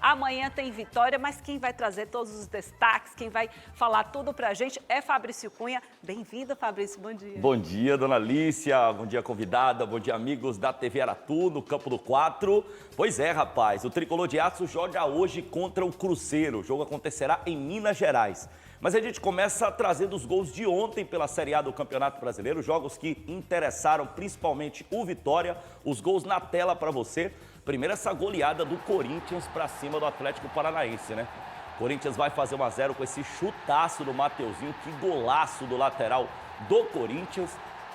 Amanhã tem vitória, mas quem vai trazer todos os destaques, quem vai falar tudo pra gente é Fabrício Cunha. Bem-vindo, Fabrício, bom dia. Bom dia, dona Alicia, bom dia, convidada, bom dia, amigos da TV Aratu, no Campo do 4. Pois é, rapaz, o Tricolor de Aço joga hoje contra o Cruzeiro. O jogo acontecerá em Minas Gerais. Mas a gente começa trazendo os gols de ontem pela Série A do Campeonato Brasileiro, jogos que interessaram principalmente o Vitória, os gols na tela para você. Primeiro essa goleada do Corinthians para cima do Atlético Paranaense, né? Corinthians vai fazer 1 a 0 com esse chutaço do Mateuzinho, que golaço do lateral do Corinthians.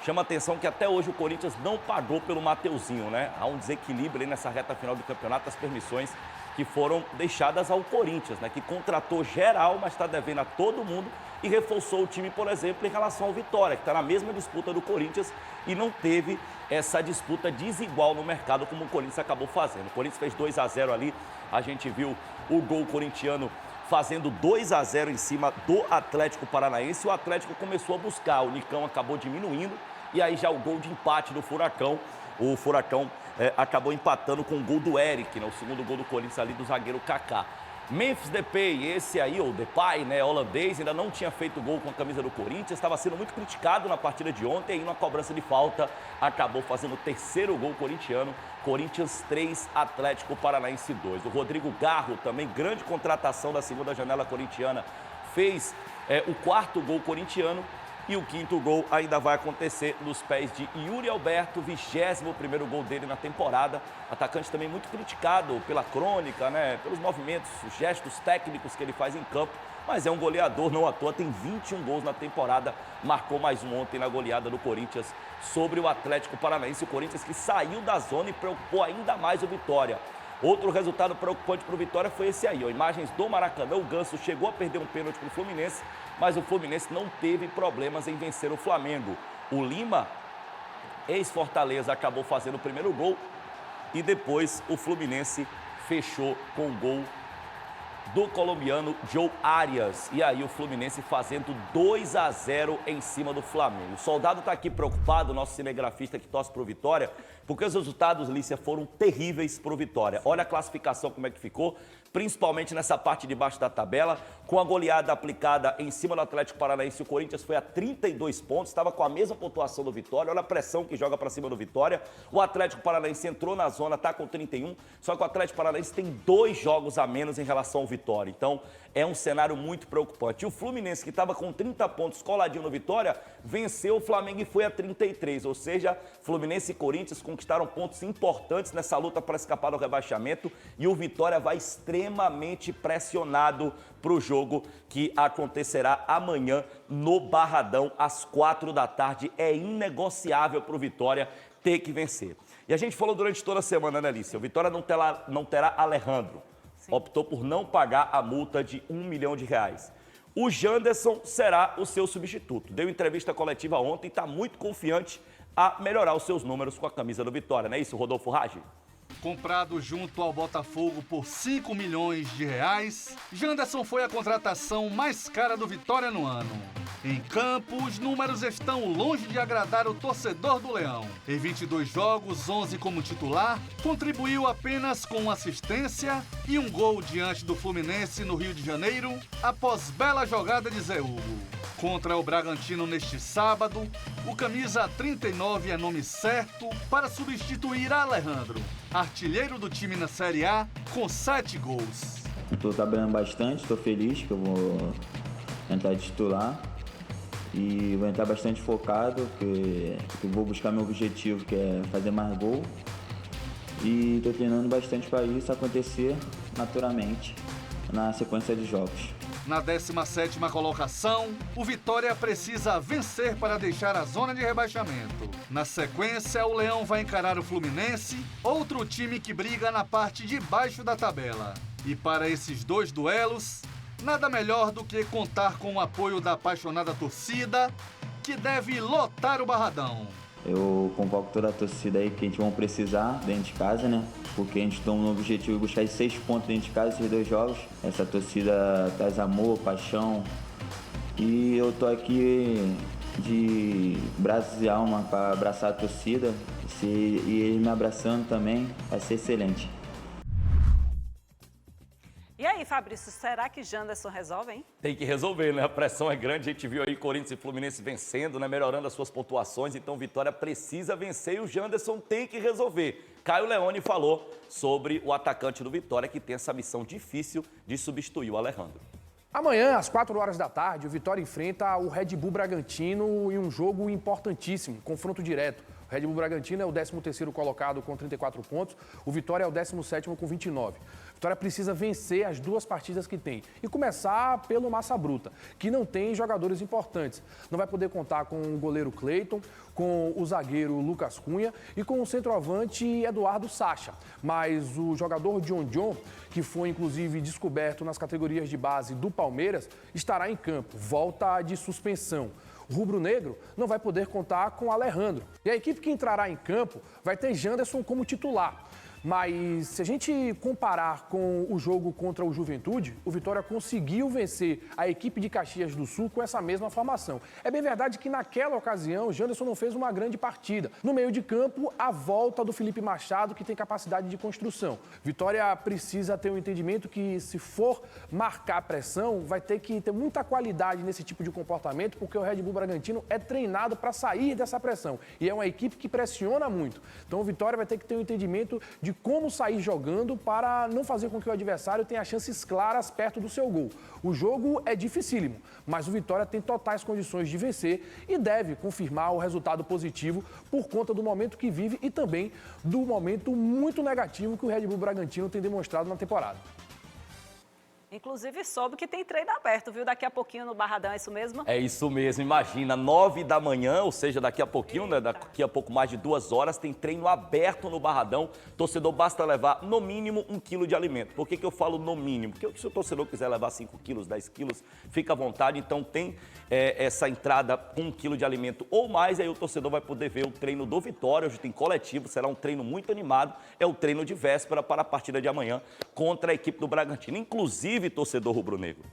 Chama atenção que até hoje o Corinthians não pagou pelo Mateuzinho, né? Há um desequilíbrio aí nessa reta final do campeonato, as permissões que foram deixadas ao Corinthians, né? Que contratou geral, mas está devendo a todo mundo e reforçou o time, por exemplo, em relação ao Vitória, que está na mesma disputa do Corinthians e não teve essa disputa desigual no mercado como o Corinthians acabou fazendo. O Corinthians fez 2 a 0 ali, a gente viu o gol corintiano fazendo 2 a 0 em cima do Atlético Paranaense. O Atlético começou a buscar, o Nicão acabou diminuindo e aí já o gol de empate do Furacão. O Furacão acabou empatando com o gol do Eric, né? O segundo gol do Corinthians ali do zagueiro Kaká. Memphis Depay, esse aí, o Depay, né, holandês, ainda não tinha feito gol com a camisa do Corinthians, estava sendo muito criticado na partida de ontem, e na cobrança de falta acabou fazendo o terceiro gol corintiano. Corinthians 3, Atlético Paranaense 2. O Rodrigo Garro, também grande contratação da segunda janela corintiana, fez o quarto gol corintiano. E o quinto gol ainda vai acontecer nos pés de Yuri Alberto, 21º gol dele na temporada. Atacante também muito criticado pela crônica, né? Pelos movimentos, os gestos técnicos que ele faz em campo. Mas é um goleador, não à toa, tem 21 gols na temporada. Marcou mais um ontem na goleada do Corinthians sobre o Atlético Paranaense. O Corinthians que saiu da zona e preocupou ainda mais o Vitória. Outro resultado preocupante para o Vitória foi esse aí, ó. Imagens do Maracanã, o Ganso chegou a perder um pênalti para o Fluminense, mas o Fluminense não teve problemas em vencer o Flamengo. O Lima, ex-Fortaleza, acabou fazendo o primeiro gol e depois o Fluminense fechou com o gol do colombiano Joe Arias. E aí o Fluminense fazendo 2 a 0 em cima do Flamengo. O Soldado está aqui preocupado, nosso cinegrafista que torce para o Vitória, porque os resultados, Lícia, foram terríveis para o Vitória. Olha a classificação como é que ficou, principalmente nessa parte de baixo da tabela, com a goleada aplicada em cima do Atlético Paranaense. O Corinthians foi a 32 pontos, estava com a mesma pontuação do Vitória. Olha a pressão que joga para cima do Vitória. O Atlético Paranaense entrou na zona, está com 31, só que o Atlético Paranaense tem 2 jogos a menos em relação ao Vitória. Então, é um cenário muito preocupante. E o Fluminense, que estava com 30 pontos coladinho no Vitória, venceu o Flamengo e foi a 33. Ou seja, Fluminense e Corinthians conquistaram pontos importantes nessa luta para escapar do rebaixamento. E o Vitória vai extremamente pressionado para o jogo que acontecerá amanhã no Barradão, às 4 da tarde. É inegociável para o Vitória ter que vencer. E a gente falou durante toda a semana, né, Alicia? O Vitória não terá Alejandro. Sim. Optou por não pagar a multa de R$1 milhão. O Janderson será o seu substituto. Deu entrevista coletiva ontem e está muito confiante a melhorar os seus números com a camisa do Vitória. Não é isso, Rodolfo Raggi? Comprado junto ao Botafogo por R$5 milhões, Janderson foi a contratação mais cara do Vitória no ano. Em campo, os números estão longe de agradar o torcedor do Leão. Em 22 jogos, 11 como titular, contribuiu apenas com uma assistência e um gol diante do Fluminense no Rio de Janeiro, após bela jogada de Zé Hugo. Contra o Bragantino neste sábado, o camisa 39 é nome certo para substituir Alejandro, artilheiro do time na Série A, com 7 gols. Estou trabalhando bastante, estou feliz que eu vou entrar de titular. E vou entrar bastante focado, que eu vou buscar meu objetivo, que é fazer mais gol. E estou treinando bastante para isso acontecer naturalmente na sequência de jogos. Na 17ª colocação, o Vitória precisa vencer para deixar a zona de rebaixamento. Na sequência, o Leão vai encarar o Fluminense, outro time que briga na parte de baixo da tabela. E para esses 2 duelos, nada melhor do que contar com o apoio da apaixonada torcida, que deve lotar o Barradão. Eu convoco toda a torcida aí que a gente vai precisar dentro de casa, né? Porque a gente tem um objetivo de buscar 6 pontos dentro de casa, esses 2 jogos. Essa torcida traz amor, paixão. E eu tô aqui de braços e alma para abraçar a torcida. E eles me abraçando também, vai ser excelente. E aí, Fabrício, será que Janderson resolve, hein? Tem que resolver, né? A pressão é grande, a gente viu aí Corinthians e Fluminense vencendo, né? Melhorando as suas pontuações, então Vitória precisa vencer e o Janderson tem que resolver. Caio Leone falou sobre o atacante do Vitória que tem essa missão difícil de substituir o Alejandro. Amanhã, às 4 horas da tarde, o Vitória enfrenta o Red Bull Bragantino em um jogo importantíssimo, confronto direto. O Red Bull Bragantino é o 13º colocado com 34 pontos, o Vitória é o 17º com 29. A Vitória precisa vencer as duas partidas que tem e começar pelo Massa Bruta, que não tem jogadores importantes. Não vai poder contar com o goleiro Cleiton, com o zagueiro Lucas Cunha e com o centroavante Eduardo Sacha. Mas o jogador John, que foi inclusive descoberto nas categorias de base do Palmeiras, estará em campo, volta de suspensão. O rubro-negro não vai poder contar com o Alejandro. E a equipe que entrará em campo vai ter Janderson como titular. Mas se a gente comparar com o jogo contra o Juventude, o Vitória conseguiu vencer a equipe de Caxias do Sul com essa mesma formação. É bem verdade que naquela ocasião o Janderson não fez uma grande partida. No meio de campo, a volta do Felipe Machado, que tem capacidade de construção. Vitória precisa ter um entendimento que, se for marcar pressão, vai ter que ter muita qualidade nesse tipo de comportamento, porque o Red Bull Bragantino é treinado para sair dessa pressão. E é uma equipe que pressiona muito. Então o Vitória vai ter que ter um entendimento de como sair jogando para não fazer com que o adversário tenha chances claras perto do seu gol. O jogo é dificílimo, mas o Vitória tem totais condições de vencer e deve confirmar o resultado positivo por conta do momento que vive e também do momento muito negativo que o Red Bull Bragantino tem demonstrado na temporada. Inclusive, soube que tem treino aberto, viu? Daqui a pouquinho no Barradão, é isso mesmo? É isso mesmo, imagina, 9 da manhã, ou seja, daqui a pouquinho, né, daqui a pouco mais de 2 horas, tem treino aberto no Barradão. Torcedor basta levar no mínimo 1 quilo de alimento. Por que eu falo no mínimo? Porque se o torcedor quiser levar 5 quilos, 10 quilos, fica à vontade. Então tem essa entrada com 1 quilo de alimento ou mais, aí o torcedor vai poder ver o treino do Vitória. Hoje tem coletivo, será um treino muito animado. É o treino de véspera para a partida de amanhã contra a equipe do Bragantino. Inclusive, torcedor rubro-negro,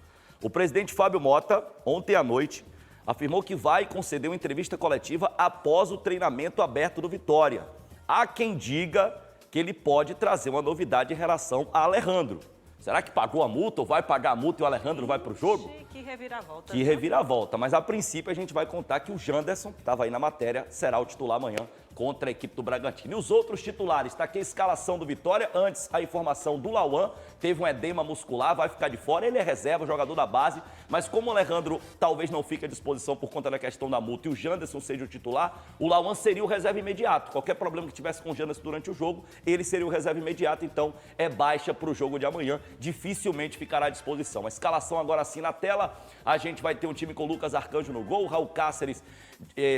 o presidente Fábio Mota, ontem à noite, afirmou que vai conceder uma entrevista coletiva após o treinamento aberto do Vitória. Há quem diga que ele pode trazer uma novidade em relação a Alejandro. Será que pagou a multa ou vai pagar a multa e o Alejandro vai para o jogo? Que reviravolta. Que reviravolta, mas a princípio a gente vai contar que o Janderson, que estava aí na matéria, será o titular amanhã contra a equipe do Bragantino. E os outros titulares, está aqui a escalação do Vitória. Antes, a informação do Lauan, teve um edema muscular, vai ficar de fora. Ele é reserva, jogador da base, mas como o Alejandro talvez não fique à disposição por conta da questão da multa e o Janderson seja o titular, o Lauan seria o reserva imediato. Qualquer problema que tivesse com o Janderson durante o jogo, ele seria o reserva imediato, então é baixa para o jogo de amanhã, dificilmente ficará à disposição. A escalação agora sim na tela, a gente vai ter um time com o Lucas Arcanjo no gol, o Raul Cáceres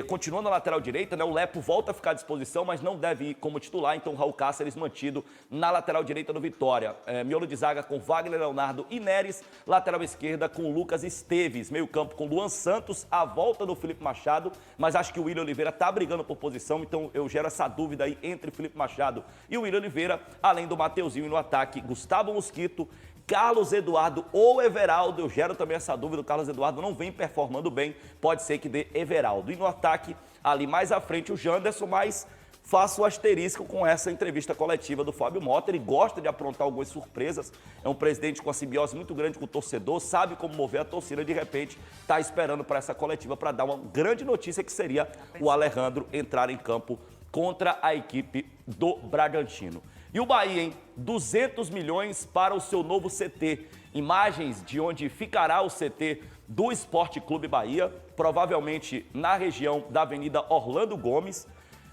continua na lateral direita, né? O Lepo volta a ficar à disposição, mas não deve ir como titular, então o Raul Cáceres mantido na lateral direita do Vitória. Miolo de zaga com Wagner Leonardo e Neres, lateral esquerda com Lucas Esteves, meio campo com Luan Santos, a volta do Felipe Machado, mas acho que o William Oliveira está brigando por posição, então eu gero essa dúvida aí entre o Felipe Machado e o William Oliveira, além do Mateuzinho e no ataque, Gustavo Mosquito, Carlos Eduardo ou Everaldo. Eu gero também essa dúvida, o Carlos Eduardo não vem performando bem, pode ser que dê Everaldo. E no ataque, ali mais à frente, o Janderson, mas faço o asterisco com essa entrevista coletiva do Fábio Mota. Ele gosta de aprontar algumas surpresas, é um presidente com a simbiose muito grande com o torcedor, sabe como mover a torcida, de repente está esperando para essa coletiva para dar uma grande notícia que seria o Alejandro entrar em campo contra a equipe do Bragantino. E o Bahia, hein? 200 milhões para o seu novo CT. Imagens de onde ficará o CT do Esporte Clube Bahia, provavelmente na região da Avenida Orlando Gomes.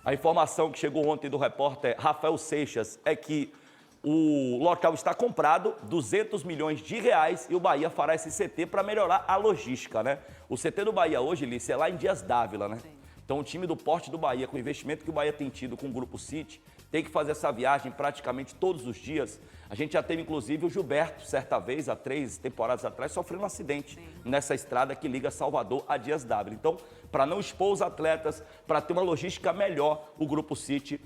A informação que chegou ontem do repórter Rafael Seixas é que o local está comprado, 200 milhões de reais, e o Bahia fará esse CT para melhorar a logística, né? O CT do Bahia hoje, Lícia, é lá em Dias Dávila, né? Sim. Então o time do porte do Bahia, com o investimento que o Bahia tem tido com o Grupo City, tem que fazer essa viagem praticamente todos os dias. A gente já teve, inclusive, o Gilberto, certa vez, há 3 temporadas atrás, sofreu um acidente nessa estrada que liga Salvador a Dias Dávila. Então, para não expor os atletas, para ter uma logística melhor, o Grupo City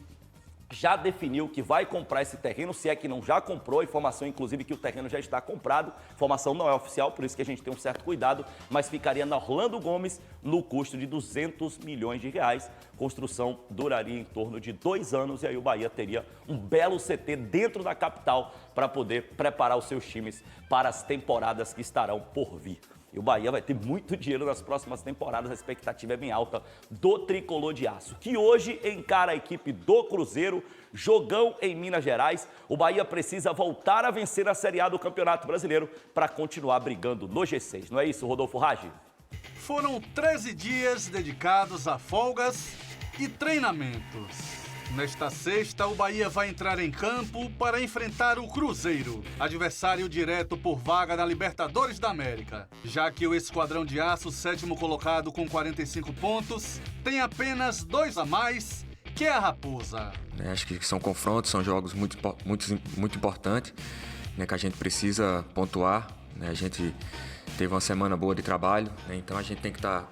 já definiu que vai comprar esse terreno, se é que não já comprou, a informação inclusive que o terreno já está comprado, a informação não é oficial, por isso que a gente tem um certo cuidado, mas ficaria na Orlando Gomes no custo de 200 milhões de reais. Construção duraria em torno de 2 anos e aí o Bahia teria um belo CT dentro da capital para poder preparar os seus times para as temporadas que estarão por vir. E o Bahia vai ter muito dinheiro nas próximas temporadas, a expectativa é bem alta do Tricolor de Aço, que hoje encara a equipe do Cruzeiro, jogão em Minas Gerais. O Bahia precisa voltar a vencer a Série A do Campeonato Brasileiro para continuar brigando no G6. Não é isso, Rodolfo Raggi? Foram 13 dias dedicados a folgas e treinamentos. Nesta sexta, o Bahia vai entrar em campo para enfrentar o Cruzeiro, adversário direto por vaga na Libertadores da América, já que o Esquadrão de Aço, sétimo colocado com 45 pontos, tem apenas 2 a mais que a Raposa. Acho que são confrontos, são jogos muito importantes, né, que a gente precisa pontuar, né, a gente teve uma semana boa de trabalho, né, então a gente tem que estar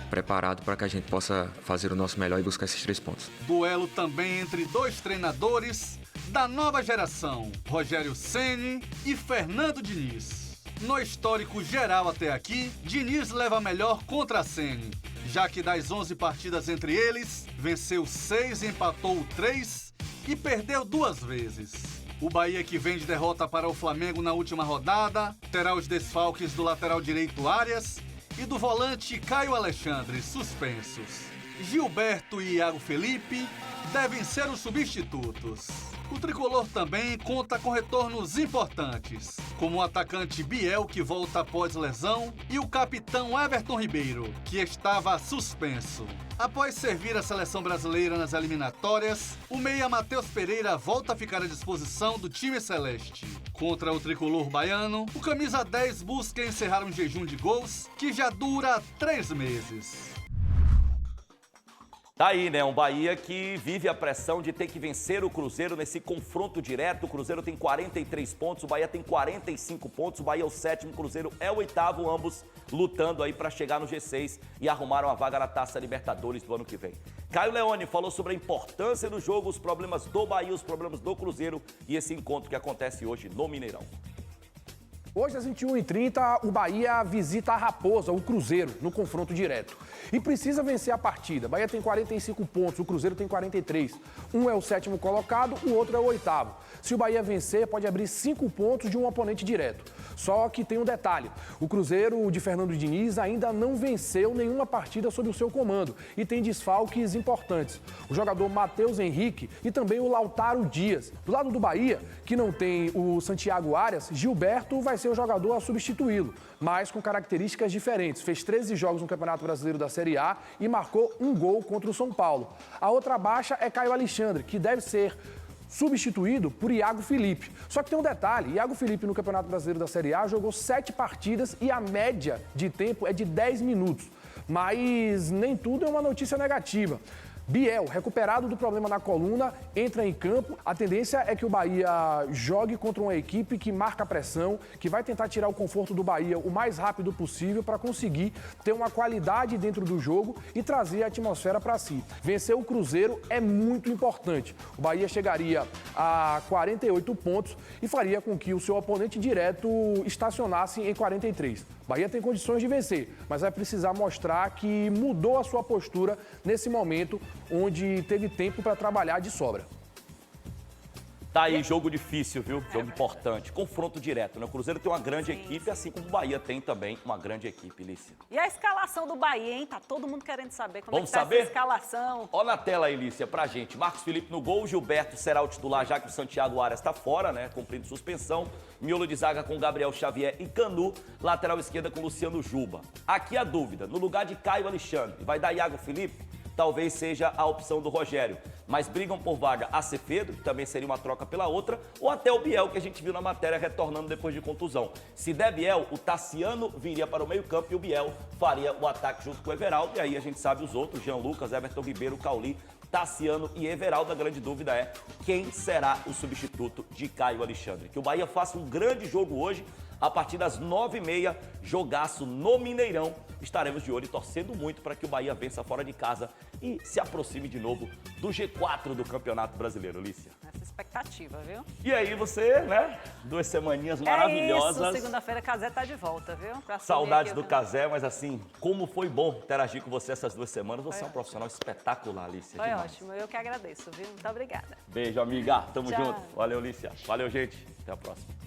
preparado para que a gente possa fazer o nosso melhor e buscar esses 3 pontos. Duelo também entre 2 treinadores da nova geração, Rogério Ceni e Fernando Diniz. No histórico geral até aqui, Diniz leva melhor contra Ceni, já que das 11 partidas entre eles, venceu 6, empatou 3 e perdeu 2 vezes. O Bahia, que vem de derrota para o Flamengo na última rodada, terá os desfalques do lateral direito Arias e do volante Caio Alexandre, suspensos. Gilberto e Iago Felipe devem ser os substitutos. O tricolor também conta com retornos importantes, como o atacante Biel, que volta após lesão, e o capitão Everton Ribeiro, que estava suspenso. Após servir a seleção brasileira nas eliminatórias, o meia Matheus Pereira volta a ficar à disposição do time celeste. Contra o tricolor baiano, o camisa 10 busca encerrar um jejum de gols que já dura 3 meses. Tá aí, né? Um Bahia que vive a pressão de ter que vencer o Cruzeiro nesse confronto direto. O Cruzeiro tem 43 pontos, o Bahia tem 45 pontos. O Bahia é o 7º, o Cruzeiro é o 8º, ambos lutando aí para chegar no G6 e arrumar uma vaga na Taça Libertadores do ano que vem. Caio Leone falou sobre a importância do jogo, os problemas do Bahia, os problemas do Cruzeiro e esse encontro que acontece hoje no Mineirão. Hoje, às 21h30, o Bahia visita a Raposa, o Cruzeiro, no confronto direto. E precisa vencer a partida. O Bahia tem 45 pontos, o Cruzeiro tem 43. Um é o 7º colocado, o outro é o 8º. Se o Bahia vencer, pode abrir 5 pontos de um oponente direto. Só que tem um detalhe. O Cruzeiro de Fernando Diniz ainda não venceu nenhuma partida sob o seu comando e tem desfalques importantes. O jogador Matheus Henrique e também o Lautaro Dias. Do lado do Bahia, que não tem o Santiago Arias, Gilberto vai ser o jogador a substituí-lo, mas com características diferentes. Fez 13 jogos no Campeonato Brasileiro da Série A e marcou 1 gol contra o São Paulo. A outra baixa é Caio Alexandre, que deve ser substituído por Iago Felipe. Só que tem um detalhe, Iago Felipe no Campeonato Brasileiro da Série A jogou 7 partidas e a média de tempo é de 10 minutos. Mas nem tudo é uma notícia negativa. Biel, recuperado do problema na coluna, entra em campo. A tendência é que o Bahia jogue contra uma equipe que marca pressão, que vai tentar tirar o conforto do Bahia o mais rápido possível para conseguir ter uma qualidade dentro do jogo e trazer a atmosfera para si. Vencer o Cruzeiro é muito importante. O Bahia chegaria a 48 pontos e faria com que o seu oponente direto estacionasse em 43. O Bahia tem condições de vencer, mas vai precisar mostrar que mudou a sua postura nesse momento, onde teve tempo para trabalhar de sobra. Tá aí, jogo difícil, viu? Jogo importante. Confronto direto, né? O Cruzeiro tem uma grande equipe, assim como o Bahia tem também uma grande equipe, Lícia. E a escalação do Bahia, hein? Tá todo mundo querendo saber como Vamos é que tá saber? essa escalação. Olha na tela aí, Lícia, pra gente. Marcos Felipe no gol, Gilberto será o titular, já que o Santiago Arias tá fora, né? Cumprindo suspensão. Miolo de zaga com Gabriel Xavier e Canu. Lateral esquerda com Luciano Juba. Aqui a dúvida, no lugar de Caio Alexandre, vai dar Iago Felipe? Talvez seja a opção do Rogério. Mas brigam por vaga Acevedo, que também seria uma troca pela outra, ou até o Biel, que a gente viu na matéria retornando depois de contusão. Se der Biel, o Tassiano viria para o meio-campo e o Biel faria o ataque junto com o Everaldo. E aí a gente sabe os outros, Jean Lucas, Everton Ribeiro, Cauli, Tassiano e Everaldo. A grande dúvida é quem será o substituto de Caio Alexandre. Que o Bahia faça um grande jogo hoje, a partir das 9h30, jogaço no Mineirão. Estaremos de olho e torcendo muito para que o Bahia vença fora de casa e se aproxime de novo do G4 do Campeonato Brasileiro, Lícia. expectativa, viu? E aí você, né? 2 semaninhas maravilhosas. É isso, segunda-feira Casé tá de volta, viu? Pra assumir Saudades aqui do o- Casé, mas assim, como foi bom interagir com você essas 2 semanas. Você é um profissional espetacular, Alicia. Foi demais. ótimo, eu que agradeço, viu? Muito obrigada. Beijo, amiga. Tamo Tchau. junto. Valeu, Alicia. Valeu, gente. Até a próxima.